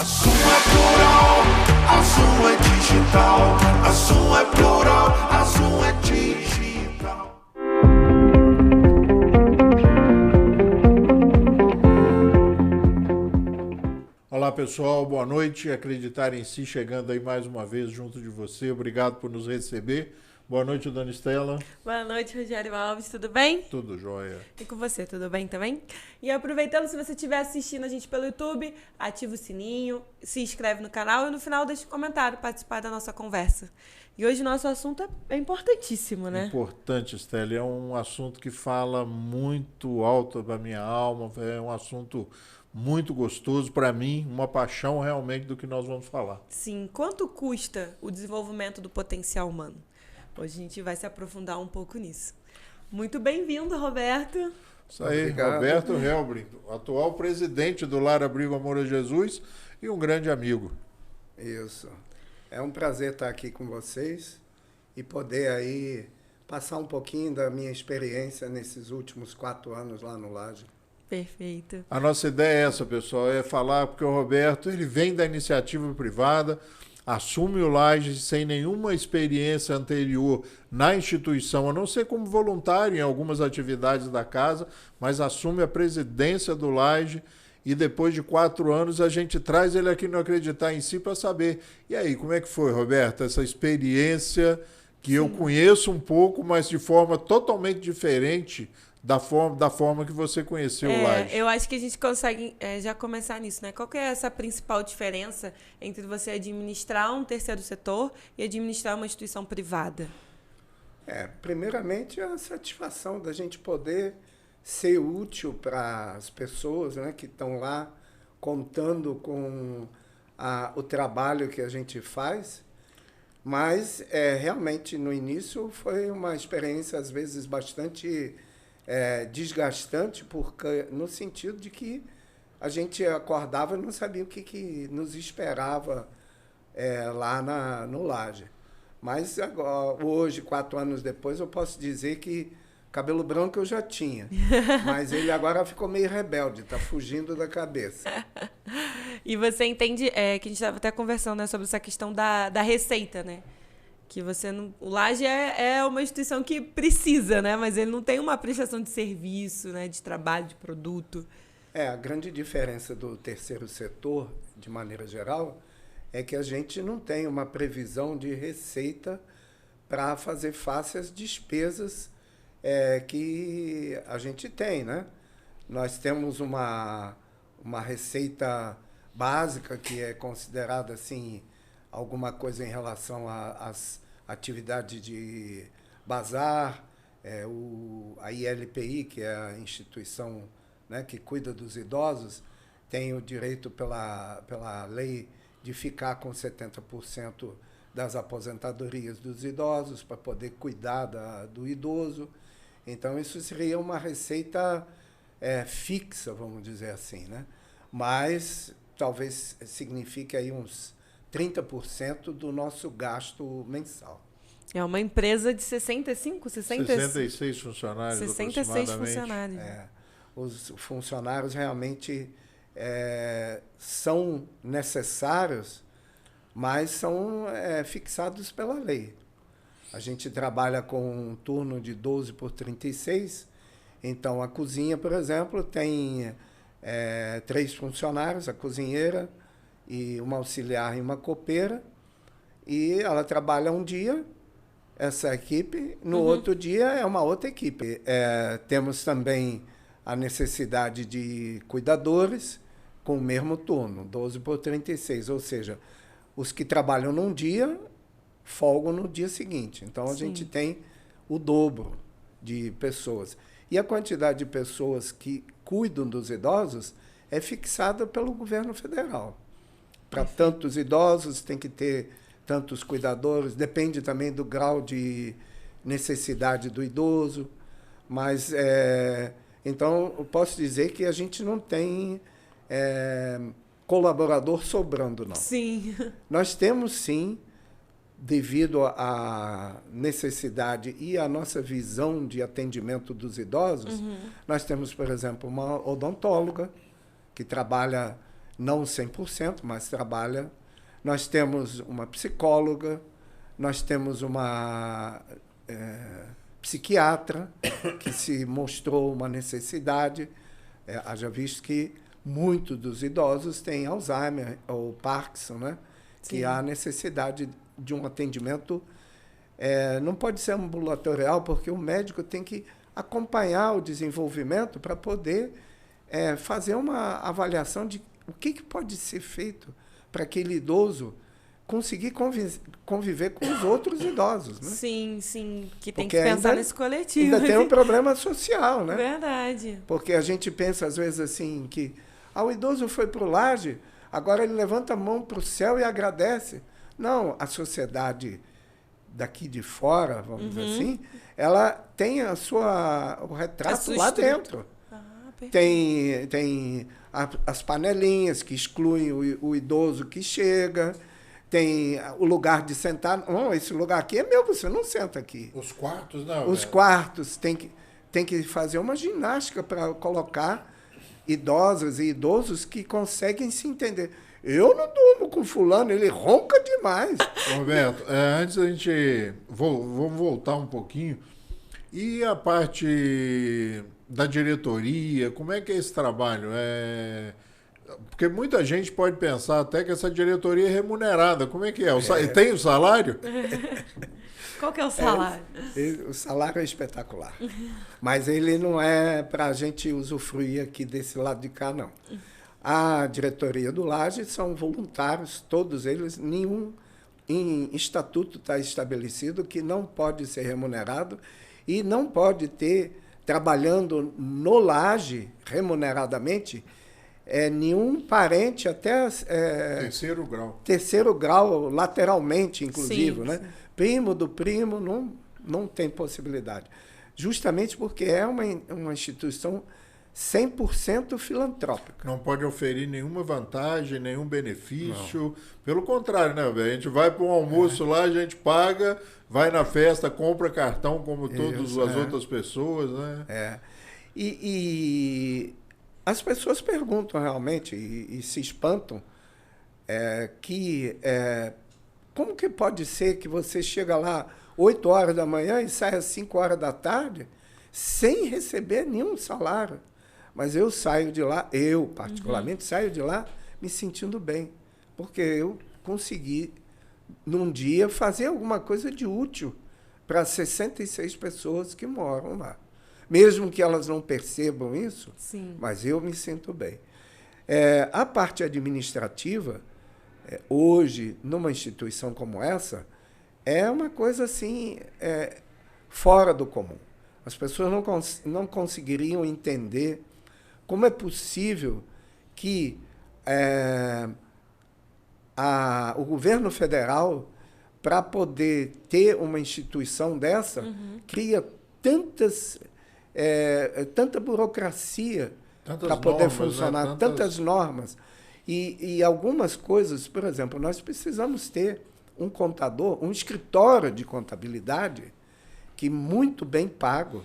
Zoom é plural, a Zoom é digital. A Zoom é plural, a Zoom é digital. Olá pessoal, boa noite. Acreditar em si, chegando aí mais uma vez junto de você. Obrigado por nos receber. Boa noite, dona Estela. Boa noite, Rogério Alves, tudo bem? Tudo jóia. E com você, tudo bem também? E aproveitando, se você estiver assistindo a gente pelo YouTube, ativa o sininho, se inscreve no canal e no final deixa um comentário, participar da nossa conversa. E hoje o nosso assunto é importantíssimo, né? Importante, Estela. É um assunto que fala muito alto da minha alma, é um assunto muito gostoso para mim, uma paixão realmente do que nós vamos falar. Sim, quanto custa o desenvolvimento do potencial humano? Hoje a gente vai se aprofundar um pouco nisso. Muito bem-vindo, Roberto. Isso aí, Obrigado. Roberto Helbring, atual presidente do Lar Abrigo Amor a Jesus e um grande amigo. Isso. É um prazer estar aqui com vocês e poder aí passar um pouquinho da minha experiência nesses últimos 4 anos lá no Laje. Perfeito. A nossa ideia é essa, pessoal, é falar porque o Roberto ele vem da iniciativa privada, assume o Laje sem nenhuma experiência anterior na instituição, a não ser como voluntário em algumas atividades da casa, mas assume a presidência do Laje e depois de 4 anos a gente traz ele aqui no Acreditar em Si para saber. E aí, como é que foi, Roberto, essa experiência que eu conheço um pouco, mas de forma totalmente diferente da forma que você conheceu o Laje? Eu acho que a gente consegue já começar nisso, né? Qual que é essa principal diferença entre você administrar um terceiro setor e administrar uma instituição privada? Primeiramente, a satisfação da gente poder ser útil para as pessoas, né, que estão lá contando com o trabalho que a gente faz. Mas, realmente, no início, foi uma experiência, às vezes, bastante desgastante, porque, no sentido de que a gente acordava e não sabia o que nos esperava lá no Laje. Mas agora, hoje, 4 anos depois, eu posso dizer que cabelo branco eu já tinha, mas ele agora ficou meio rebelde, está fugindo da cabeça. E você entende que a gente estava até conversando, né, sobre essa questão da receita, né? Que você não, o Laje é uma instituição que precisa, né? Mas ele não tem uma prestação de serviço, né? De trabalho, de produto. A grande diferença do terceiro setor, de maneira geral, é que a gente não tem uma previsão de receita para fazer face às despesas que a gente tem, né? Nós temos uma receita básica que é considerada assim alguma coisa em relação às atividades de bazar, a ILPI, que é a instituição, né, que cuida dos idosos, tem o direito pela lei de ficar com 70% das aposentadorias dos idosos para poder cuidar do idoso. Então, isso seria uma receita fixa, vamos dizer assim, né? Mas talvez signifique aí uns 30% do nosso gasto mensal. É uma empresa de 66 funcionários 66 funcionários. Os funcionários realmente são necessários, mas são fixados pela lei. A gente trabalha com um turno de 12 por 36, então a cozinha, por exemplo, tem 3 funcionários, a cozinheira, e uma auxiliar e uma copeira, e ela trabalha um dia, essa equipe, no outro dia é uma outra equipe. Temos também a necessidade de cuidadores com o mesmo turno, 12 por 36, ou seja, os que trabalham num dia folgam no dia seguinte. Então, a gente tem o dobro de pessoas. E a quantidade de pessoas que cuidam dos idosos é fixada pelo governo federal. Para tantos idosos, tem que ter tantos cuidadores, depende também do grau de necessidade do idoso. Mas, então, eu posso dizer que a gente não tem colaborador sobrando, não. Sim. Nós temos, sim, devido à necessidade e à nossa visão de atendimento dos idosos, nós temos, por exemplo, uma odontóloga que trabalha não 100%, mas trabalha. Nós temos uma psicóloga, nós temos uma psiquiatra, que se mostrou uma necessidade, haja visto que muitos dos idosos têm Alzheimer ou Parkinson, né? Que há necessidade de um atendimento. Não pode ser ambulatorial, porque o médico tem que acompanhar o desenvolvimento para poder fazer uma avaliação de o que pode ser feito para aquele idoso conseguir conviver com os outros idosos, né? Sim, sim. Que tem Porque que pensar nesse coletivo. Ainda tem um problema social, né? Verdade. Porque a gente pensa, às vezes, assim, que o idoso foi para o laje, agora ele levanta a mão para o céu e agradece. Não, a sociedade daqui de fora, vamos dizer assim, ela tem o retrato lá dentro. Tem as panelinhas que excluem o idoso que chega, tem o lugar de sentar. Não, esse lugar aqui é meu, você não senta aqui. Os quartos, não. Os quartos, tem que fazer uma ginástica para colocar idosas e idosos que conseguem se entender. Eu não durmo com fulano, ele ronca demais. Roberto, antes a gente... Vamos voltar um pouquinho. E a parte da diretoria, como é que é esse trabalho? Porque muita gente pode pensar até que essa diretoria é remunerada. Como é que é? Tem o salário? Qual que é o salário? O salário é espetacular. Mas ele não é para a gente usufruir aqui desse lado de cá, não. A diretoria do Laje são voluntários, todos eles. Nenhum em estatuto está estabelecido que não pode ser remunerado e não pode ter, trabalhando no Laje, remuneradamente, nenhum parente até... terceiro grau. Terceiro grau, lateralmente, inclusive, Sim, né? sim. Primo do primo, não tem possibilidade. Justamente porque é uma instituição 100% filantrópica. Não pode oferir nenhuma vantagem, nenhum benefício. Não. Pelo contrário, né, velho? A gente vai para um almoço lá, a gente paga, vai na festa, compra cartão como todas as outras pessoas, né? E as pessoas perguntam realmente e se espantam como que pode ser que você chega lá 8 horas da manhã e sai às 5 horas da tarde sem receber nenhum salário? Mas eu saio de lá, eu particularmente saio de lá me sentindo bem, porque eu consegui, num dia, fazer alguma coisa de útil para 66 pessoas que moram lá. Mesmo que elas não percebam isso, Sim. Mas eu me sinto bem. A parte administrativa, hoje, numa instituição como essa, é uma coisa assim, fora do comum. As pessoas não conseguiriam entender como é possível que o governo federal, para poder ter uma instituição dessa, cria tanta burocracia para poder funcionar, né? tantas normas. E algumas coisas, por exemplo, nós precisamos ter um contador, um escritório de contabilidade que muito bem pago.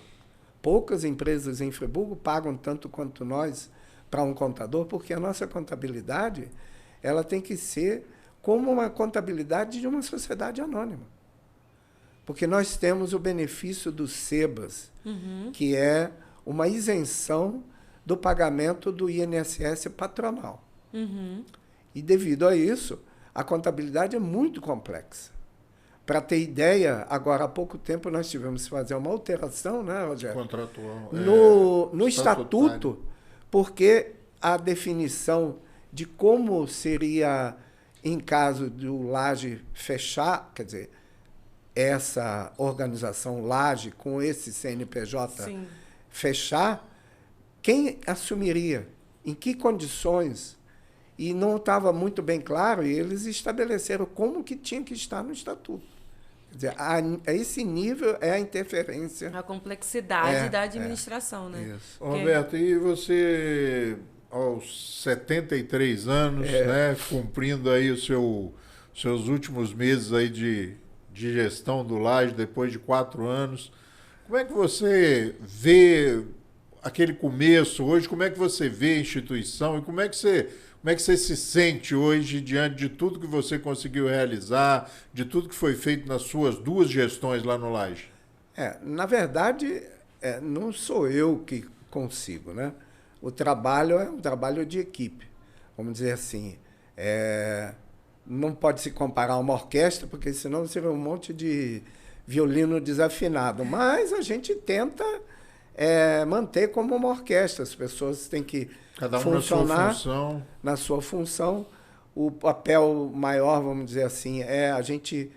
Poucas empresas em Friburgo pagam tanto quanto nós para um contador, porque a nossa contabilidade ela tem que ser como uma contabilidade de uma sociedade anônima. Porque nós temos o benefício do SEBAS, que é uma isenção do pagamento do INSS patronal. E, devido a isso, a contabilidade é muito complexa. Para ter ideia, agora há pouco tempo nós tivemos que fazer uma alteração, né, Rogério? Contratual. No estatuto, porque a definição de como seria em caso do Laje fechar, quer dizer, essa organização Laje com esse CNPJ Sim. fechar, quem assumiria? Em que condições? E não estava muito bem claro, e eles estabeleceram como que tinha que estar no estatuto. Quer dizer, a esse nível é a interferência. A complexidade da administração, né? Isso. Roberto, e você, aos 73 anos, né, cumprindo aí os seus últimos meses aí de gestão do Laje, depois de 4 anos, como é que você vê aquele começo hoje, como é que você vê a instituição e como é que você se sente hoje diante de tudo que você conseguiu realizar, de tudo que foi feito nas suas 2 gestões lá no Laje? Na verdade, não sou eu que consigo, né? O trabalho é um trabalho de equipe, vamos dizer assim. Não pode se comparar a uma orquestra, porque senão seria um monte de violino desafinado. Mas a gente tenta manter como uma orquestra. As pessoas têm que Cada um funcionar na sua função. O papel maior, vamos dizer assim, é a gente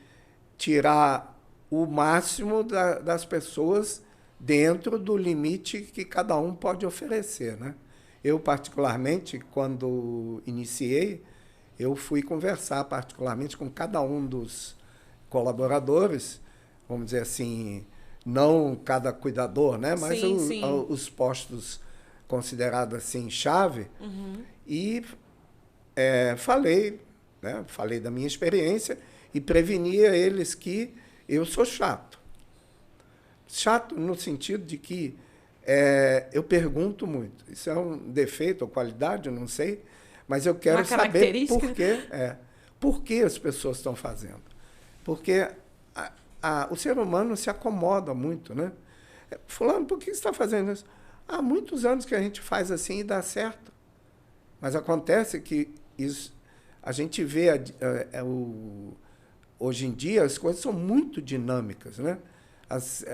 tirar o máximo das pessoas dentro do limite que cada um pode oferecer, né? Eu, particularmente, quando iniciei, eu fui conversar particularmente com cada um dos colaboradores, vamos dizer assim, não cada cuidador, né? Mas os postos considerados assim chave, e falei, né? Falei da minha experiência e prevenia eles que eu sou chato. Chato no sentido de que eu pergunto muito. Isso é um defeito ou qualidade, eu não sei, mas eu quero saber por que as pessoas estão fazendo. Porque o ser humano se acomoda muito, né? Fulano, por que você está fazendo isso? Há muitos anos que a gente faz assim e dá certo. Mas acontece que a gente vê hoje em dia as coisas são muito dinâmicas, né?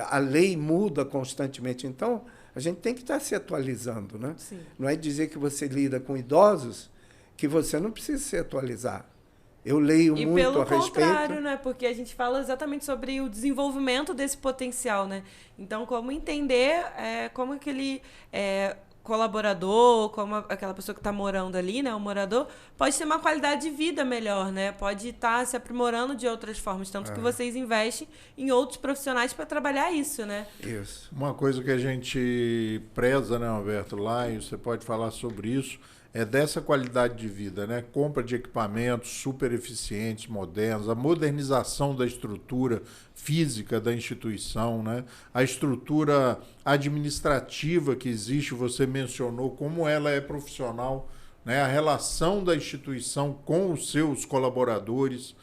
A lei muda constantemente, então a gente tem que estar se atualizando, né? Sim. Não é dizer que você lida com idosos que você não precisa se atualizar. Eu leio muito a respeito. E pelo contrário, né? Porque a gente fala exatamente sobre o desenvolvimento desse potencial, né? Então, como entender como aquele colaborador, como aquela pessoa que está morando ali, né? O morador, pode ter uma qualidade de vida melhor, né? Pode estar se aprimorando de outras formas. Tanto que vocês investem em outros profissionais para trabalhar isso, né? Isso. Uma coisa que a gente preza, né, Alberto, lá, e você pode falar sobre isso, é dessa qualidade de vida, né? Compra de equipamentos super eficientes, modernos, a modernização da estrutura física da instituição, né? A estrutura administrativa que existe, você mencionou como ela é profissional, né? A relação da instituição com os seus colaboradores,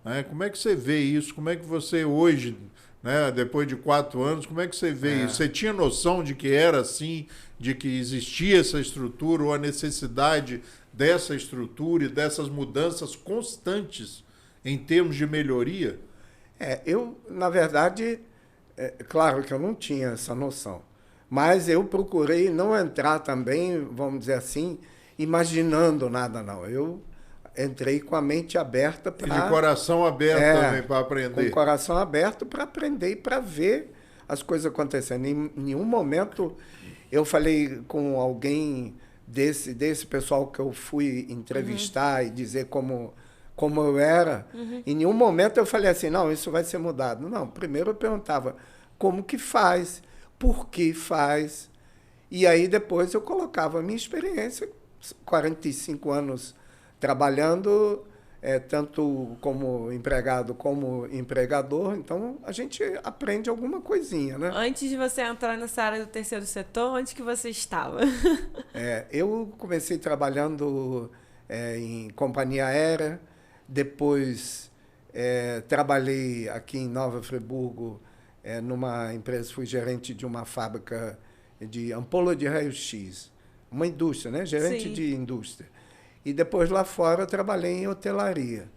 né? Como é que você vê isso? Como é que você hoje, né, depois de 4 anos, como é que você vê isso? Você tinha noção de que era assim, de que existia essa estrutura ou a necessidade dessa estrutura e dessas mudanças constantes em termos de melhoria? Eu, na verdade, claro que eu não tinha essa noção, mas eu procurei não entrar também, vamos dizer assim, imaginando nada, não. Eu entrei com a mente aberta para... E de coração aberto também para aprender. Com o coração aberto para aprender e para ver as coisas acontecendo. Em nenhum momento eu falei com alguém desse pessoal que eu fui entrevistar e dizer como eu era. Em nenhum momento eu falei assim, não, isso vai ser mudado. Não, primeiro eu perguntava como que faz, por que faz. E aí depois eu colocava a minha experiência, 45 anos trabalhando, tanto como empregado como empregador, então a gente aprende alguma coisinha, né? Antes de você entrar nessa área do terceiro setor, onde que você estava? Eu comecei trabalhando em companhia aérea, depois trabalhei aqui em Nova Friburgo, numa empresa, fui gerente de uma fábrica de ampola de raio-x, uma indústria, né? Gerente Sim. de indústria. E depois lá fora eu trabalhei em hotelaria.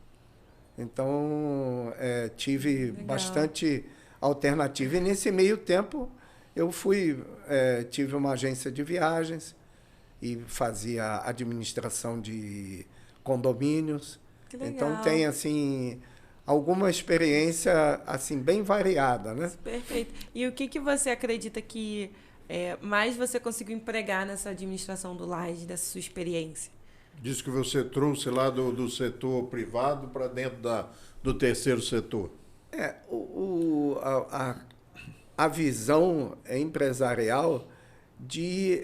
Então, tive bastante alternativa. E nesse meio tempo eu tive uma agência de viagens e fazia administração de condomínios. Que legal. Então tem assim alguma experiência assim bem variada, né? Perfeito. E o que você acredita que mais você conseguiu empregar nessa administração do Laje, dessa sua experiência? Diz que você trouxe lá do setor privado para dentro do terceiro setor. A visão empresarial de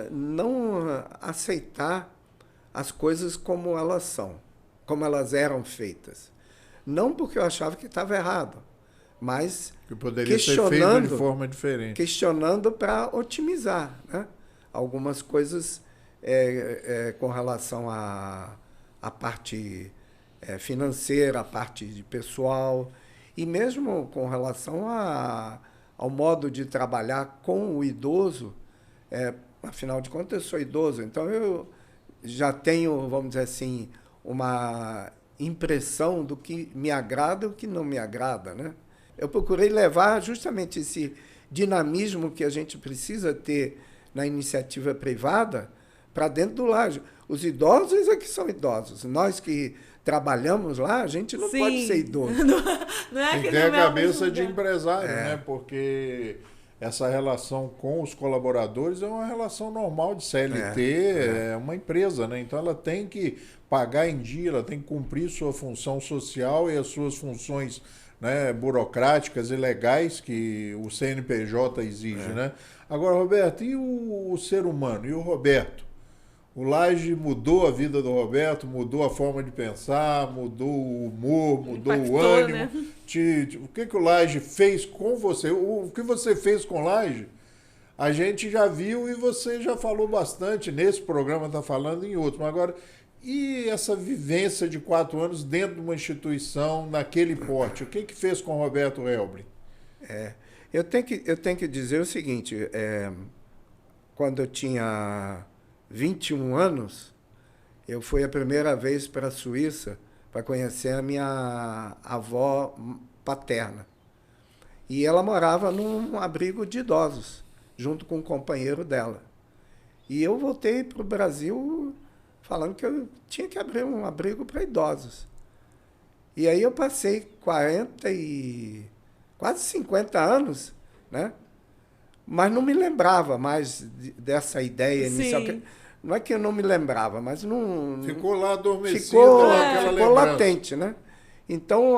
não aceitar as coisas como elas são, como elas eram feitas. Não porque eu achava que estava errado, mas Que poderia ser feito de forma diferente. questionando para otimizar, né? Algumas coisas com relação à parte financeira, a parte de pessoal, e mesmo com relação ao modo de trabalhar com o idoso. Afinal de contas, eu sou idoso, então eu já tenho, vamos dizer assim, uma impressão do que me agrada e o que não me agrada, né? Eu procurei levar justamente esse dinamismo que a gente precisa ter na iniciativa privada para dentro do lar. Os idosos é que são idosos. Nós que trabalhamos lá, a gente não Sim. pode ser idoso. Não é Tem que que ter a não é um cabeça de lugar. empresário, né? Porque essa relação com os colaboradores é uma relação normal de CLT, é uma empresa, né? Então ela tem que pagar em dia, ela tem que cumprir sua função social e as suas funções, né, burocráticas e legais que o CNPJ exige, né? Agora, Roberto, e o ser humano? E o Roberto? O Laje mudou a vida do Roberto, mudou a forma de pensar, mudou o humor, mudou o Impactou, ânimo. né? O que o Laje fez com você? O que você fez com o Laje, a gente já viu e você já falou bastante nesse programa, está falando em outros. Mas agora, e essa vivência de 4 anos dentro de uma instituição naquele porte? O que fez com o Roberto Helbling? Eu tenho que dizer o seguinte, quando eu tinha 21 anos, eu fui a primeira vez para a Suíça para conhecer a minha avó paterna. E ela morava num abrigo de idosos, junto com um companheiro dela. E eu voltei para o Brasil falando que eu tinha que abrir um abrigo para idosos. E aí eu passei quase 50 anos, né? Mas não me lembrava mais dessa ideia inicial. Sim. Não é que eu não me lembrava, mas não... Ficou lá adormecido Ficou aquela lembrança. latente, né? Então,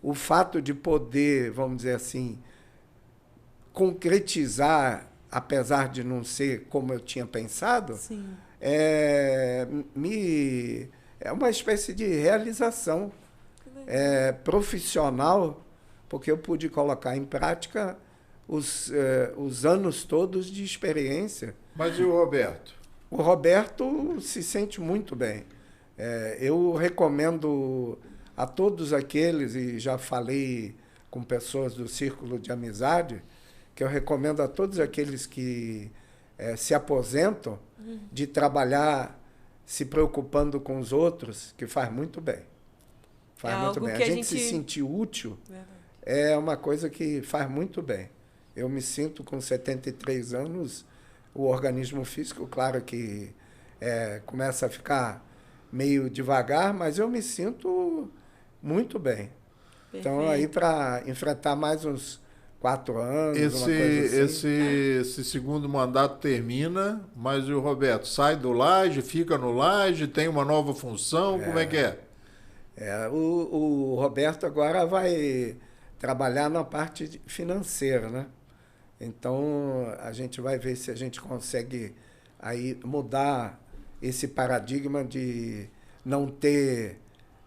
o fato de poder, vamos dizer assim, concretizar, apesar de não ser como eu tinha pensado, Sim. é uma espécie de realização profissional, porque eu pude colocar em prática os anos todos de experiência. Mas e o Roberto? O Roberto se sente muito bem. Eu recomendo a todos aqueles, e já falei com pessoas do círculo de amizade, que eu recomendo a todos aqueles que se aposentam de trabalhar se preocupando com os outros, que faz muito bem. Faz muito algo bem. que A gente se sentir útil é uma coisa que faz muito bem. Eu me sinto com 73 anos, o organismo físico, claro que começa a ficar meio devagar, mas eu me sinto muito bem. Perfeito. Então, aí para enfrentar mais uns 4 anos, uma coisa assim. Esse segundo mandato termina, mas e o Roberto sai do Laje, fica no Laje, tem uma nova função, como é que é? O Roberto agora vai trabalhar na parte financeira, né? Então, a gente vai ver se a gente consegue aí mudar esse paradigma de não ter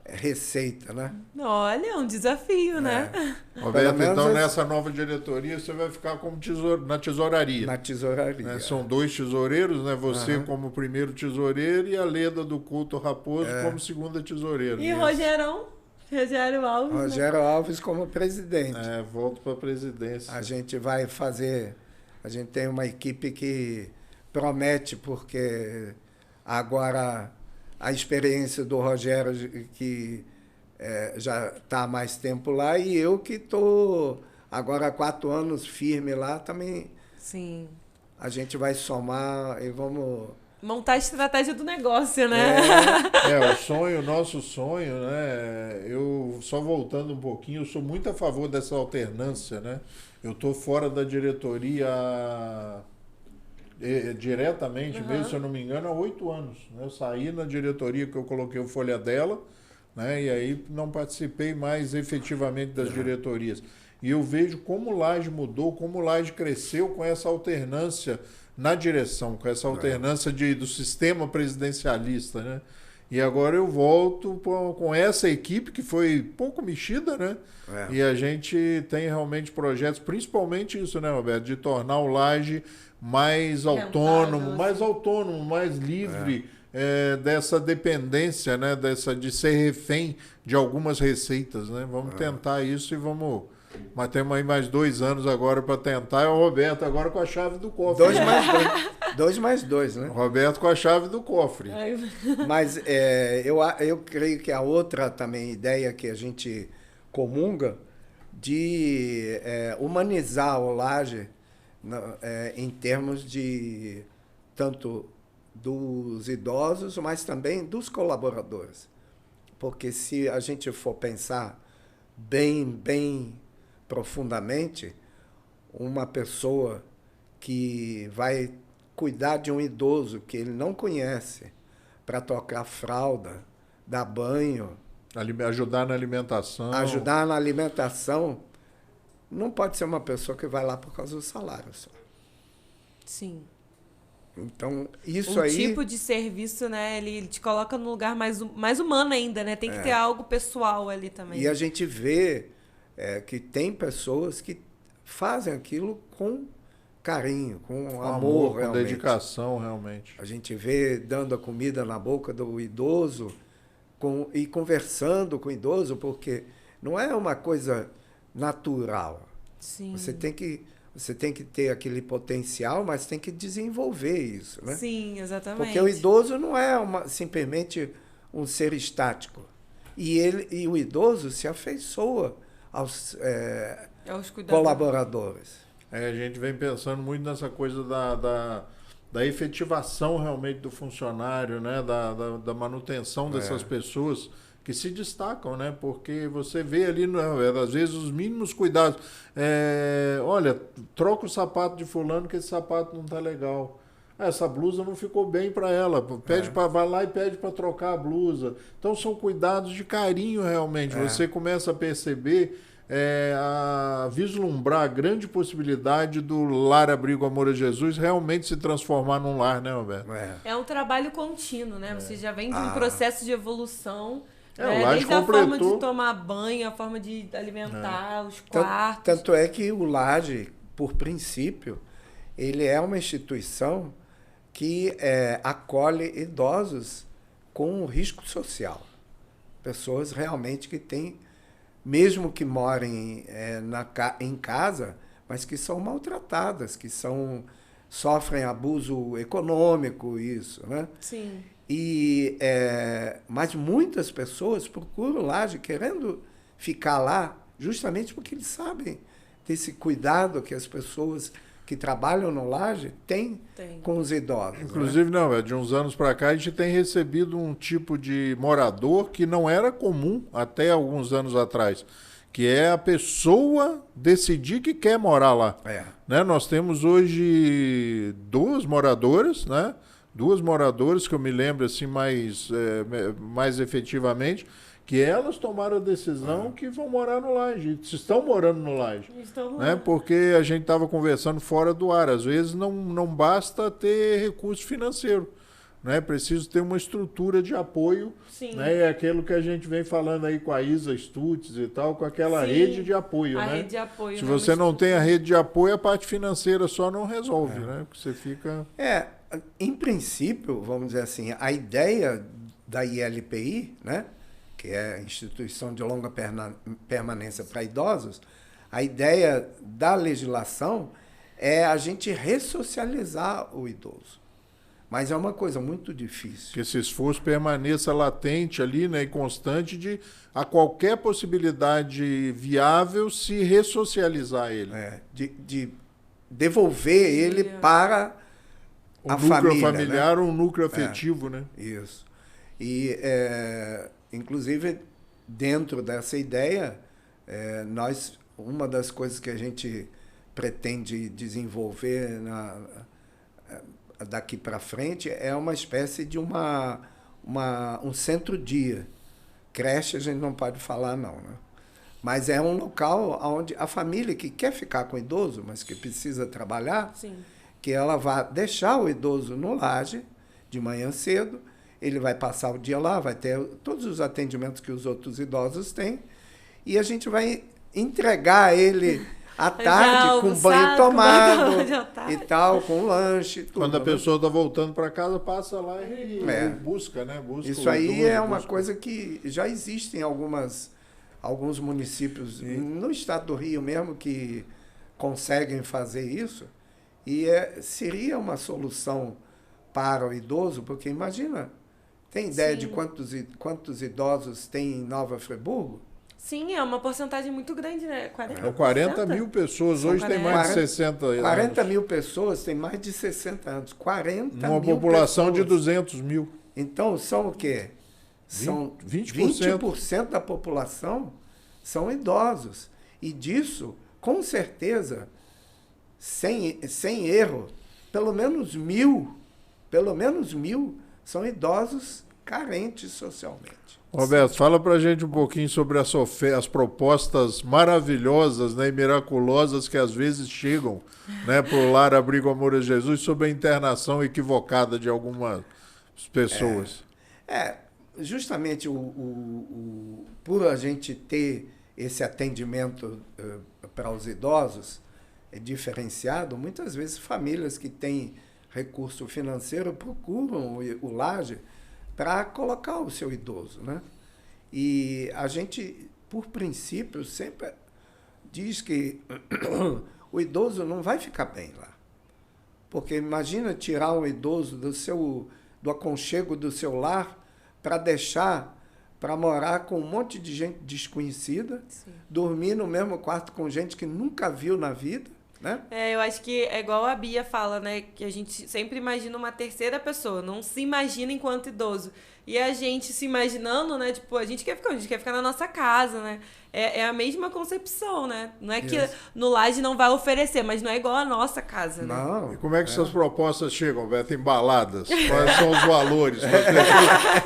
receita, né? Olha, é um desafio, né? Roberto, menos então nessa nova diretoria você vai ficar como na tesouraria. Na tesouraria. Né? São 2 tesoureiros, né? Você como primeiro tesoureiro e a Leda do Culto Raposo como segunda tesoureira. E Rogério Alves. né? Rogério Alves como presidente. Volto para a presidência. A gente vai fazer... A gente tem uma equipe que promete, porque agora a experiência do Rogério, que já está há mais tempo lá, e eu que estou agora há 4 anos firme lá, também Sim. a gente vai somar e vamos... Montar a estratégia do negócio, né? O nosso sonho, né? Eu, só voltando um pouquinho, eu sou muito a favor dessa alternância, né? Eu estou fora da diretoria diretamente mesmo, se eu não me engano, há 8 anos. Né? Eu saí na diretoria que eu coloquei o Folha dela, né? E aí não participei mais efetivamente das diretorias. E eu vejo como o Laje mudou, como o Laje cresceu com essa alternância na direção, com essa alternância do sistema presidencialista, né? E agora eu volto com essa equipe que foi pouco mexida, né? É. E a gente tem realmente projetos, principalmente isso, né, Roberto? De tornar o Laje mais Rentável, autônomo, mais livre dessa dependência, né? De ser refém de algumas receitas, né? Vamos tentar isso e vamos... Mas temos aí mais 2 anos agora para tentar. É o Roberto agora com a chave do cofre. 2 mais 2. 2 mais 2, né? Roberto com a chave do cofre. Mas eu creio que a outra também ideia que a gente comunga de humanizar o Laje em termos de tanto dos idosos, mas também dos colaboradores. Porque se a gente for pensar bem profundamente, uma pessoa que vai cuidar de um idoso que ele não conhece, para trocar fralda, dar banho, Ajudar na alimentação. ajudar na alimentação, não pode ser uma pessoa que vai lá por causa do salário só. Sim. Então, isso aí... tipo de serviço, né? Ele te coloca num lugar mais humano ainda, né? Tem que ter algo pessoal ali também. E a gente vê que tem pessoas que fazem aquilo com carinho, com amor, com realmente. dedicação, realmente. A gente vê dando a comida na boca do idoso e conversando com o idoso, porque não é uma coisa natural. Sim. Você tem que ter aquele potencial, mas tem que desenvolver isso, né? Sim, exatamente. Porque o idoso não é simplesmente um ser estático. E o idoso se afeiçoa aos colaboradores. A gente vem pensando muito nessa coisa da efetivação realmente do funcionário, né? Da manutenção dessas pessoas que se destacam, né? Porque você vê ali, às vezes, os mínimos cuidados. Olha, troca o sapato de fulano que esse sapato não tá legal. Essa blusa não ficou bem para ela. Vai lá e pede para trocar a blusa. Então são cuidados de carinho realmente. Você começa a perceber, a vislumbrar a grande possibilidade do Lar Abrigo Amor a Jesus realmente se transformar num lar, né, Roberto? É um trabalho contínuo, né? Você já vem de um processo de evolução. O Laje desde a forma completou. de tomar banho, a forma de alimentar, os quartos. Tanto é que o Laje, por princípio, ele é uma instituição que acolhe idosos com risco social. Pessoas realmente que têm, mesmo que morem em casa, mas que são maltratadas, que sofrem abuso econômico, isso, né? Sim. Mas muitas pessoas procuram o Laje querendo ficar lá justamente porque eles sabem desse cuidado que as pessoas que trabalham no Laje têm com os idosos. Inclusive, né? de uns anos para cá, a gente tem recebido um tipo de morador que não era comum até alguns anos atrás, que é a pessoa decidir que quer morar lá. Né? Nós temos hoje 2 moradoras, né? 2 moradoras que eu me lembro assim mais efetivamente, que elas tomaram a decisão que vão morar no Laje, estão morando no Laje. Né? Porque a gente estava conversando fora do ar, às vezes não basta ter recurso financeiro, né? Preciso ter uma estrutura de apoio. Sim. Né? É aquilo que a gente vem falando aí com a Isa Stutz e tal, com aquela Sim. rede de apoio. A né? rede de apoio. Se você não tem a rede de apoio, a parte financeira só não resolve, né? Porque você fica... Em princípio, vamos dizer assim, a ideia da ILPI, né, que é a Instituição de Longa Permanência para Idosos, a ideia da legislação é a gente ressocializar o idoso. Mas é uma coisa muito difícil. Que esse esforço permaneça latente ali, né, e constante de a qualquer possibilidade viável se ressocializar ele. De devolver ele para o a núcleo família, familiar, né? ou um núcleo afetivo, né? Isso. E, inclusive, dentro dessa ideia, uma das coisas que a gente pretende desenvolver daqui para frente é uma espécie de um centro-dia. Creche a gente não pode falar, não, né? Mas é um local onde a família que quer ficar com o idoso, mas que precisa trabalhar, Sim. que ela vai deixar o idoso no Laje de manhã cedo ele vai passar o dia lá, vai ter todos os atendimentos que os outros idosos têm, e a gente vai entregar ele à tarde com banho tomado e tal, com lanche, tudo. Quando a pessoa está voltando para casa, passa lá e busca, né? Busca isso aí idoso, é uma busca. coisa que já existe em alguns municípios, no estado do Rio mesmo, que conseguem fazer isso, e seria uma solução para o idoso, porque imagina, tem ideia de quantos idosos tem em Nova Friburgo? Sim, é uma porcentagem muito grande, né? 40 mil pessoas, hoje tem mais de 60 anos. 40 mil pessoas têm mais de 60 anos. 40 Uma mil população de pessoas. 200 mil. Então, são o quê? São 20% da população são idosos. E disso, com certeza, sem erro, pelo menos mil são idosos carentes socialmente. Roberto, fala pra gente um pouquinho sobre as propostas maravilhosas, né, e miraculosas que às vezes chegam, né, pro Lar Abrigo Amor a Jesus, sobre a internação equivocada de algumas pessoas. Justamente por a gente ter esse atendimento para os idosos diferenciado, muitas vezes famílias que têm recurso financeiro procuram o Laje para colocar o seu idoso, né? E a gente, por princípio, sempre diz que o idoso não vai ficar bem lá. Porque imagina tirar um idoso do aconchego do seu lar para morar com um monte de gente desconhecida, dormir no mesmo quarto com gente que nunca viu na vida, né? Eu acho que é igual a Bia fala, né? Que a gente sempre imagina uma terceira pessoa, não se imagina enquanto idoso. E a gente se imaginando, né? Tipo, a gente quer ficar na nossa casa, né? É a mesma concepção, né? Não é que no Laje não vai oferecer, mas não é igual a nossa casa, né? Não. E como é que essas propostas chegam, Beto? Embaladas? Quais são os valores?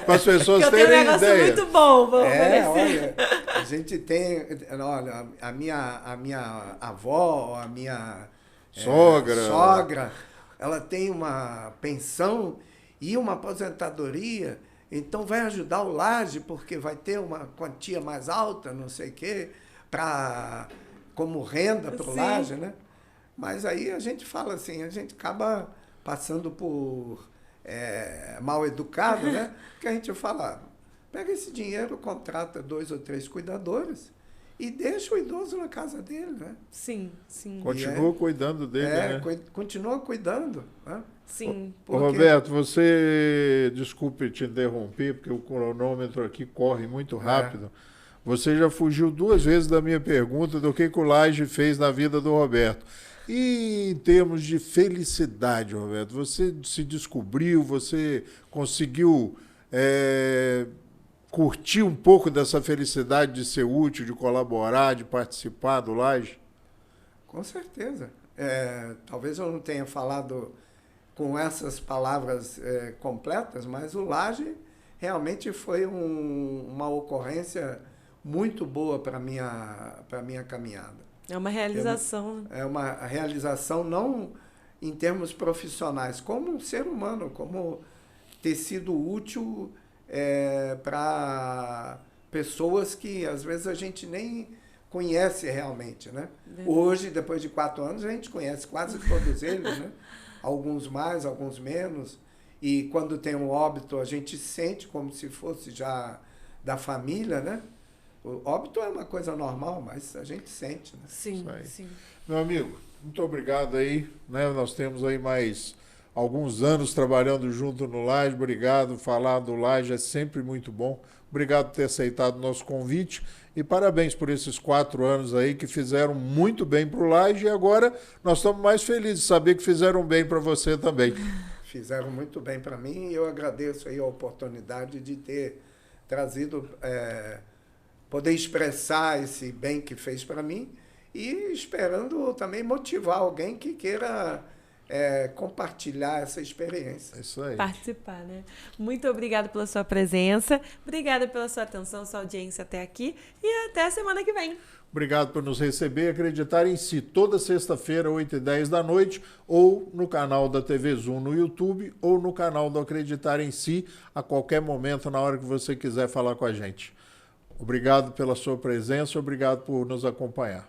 Para as pessoas Porque eu terem tenho um negócio ideia. muito bom, vou oferecer. Olha, a gente tem... Olha, a minha avó, a minha sogra, ela tem uma pensão e uma aposentadoria, então vai ajudar o Laje, porque vai ter uma quantia mais alta, não sei o quê, como renda para o Laje, né? Mas aí a gente fala assim, a gente acaba passando por mal educado, né? Porque a gente fala, pega esse dinheiro, contrata 2 ou 3 cuidadores e deixa o idoso na casa dele, né? Sim. Continua cuidando dele, né? Continua cuidando, né? Sim. Roberto, você, desculpe te interromper, porque o cronômetro aqui corre muito rápido. Você já fugiu 2 vezes da minha pergunta do que o Laje fez na vida do Roberto. E em termos de felicidade, Roberto, você se descobriu, você conseguiu curtir um pouco dessa felicidade de ser útil, de colaborar, de participar do Laje? Com certeza. Talvez eu não tenha falado com essas palavras completas, mas o Laje realmente foi uma ocorrência muito boa para a minha caminhada. É uma realização. É uma realização não em termos profissionais, como um ser humano, como ter sido útil para pessoas que às vezes a gente nem conhece realmente, né? Hoje, depois de 4 anos, a gente conhece quase todos eles, né? Alguns mais, alguns menos. E quando tem um óbito, a gente sente como se fosse já da família, né? O óbito é uma coisa normal, mas a gente sente, né? Sim. Meu amigo, muito obrigado aí, né? Nós temos aí mais alguns anos trabalhando junto no Laje. Obrigado, falar do Laje é sempre muito bom. Obrigado por ter aceitado o nosso convite e parabéns por esses 4 anos aí que fizeram muito bem para o Laje e agora nós estamos mais felizes de saber que fizeram bem para você também. Fizeram muito bem para mim e eu agradeço aí a oportunidade de ter trazido, poder expressar esse bem que fez para mim e esperando também motivar alguém que queira compartilhar essa experiência. É isso aí. Participar, né? Muito obrigada pela sua presença, obrigada pela sua atenção, sua audiência até aqui e até a semana que vem. Obrigado por nos receber e acreditar em si. Toda sexta-feira, 8h10 da noite, ou no canal da TV Zoom no YouTube, ou no canal do Acreditar em Si, a qualquer momento, na hora que você quiser falar com a gente. Obrigado pela sua presença, obrigado por nos acompanhar.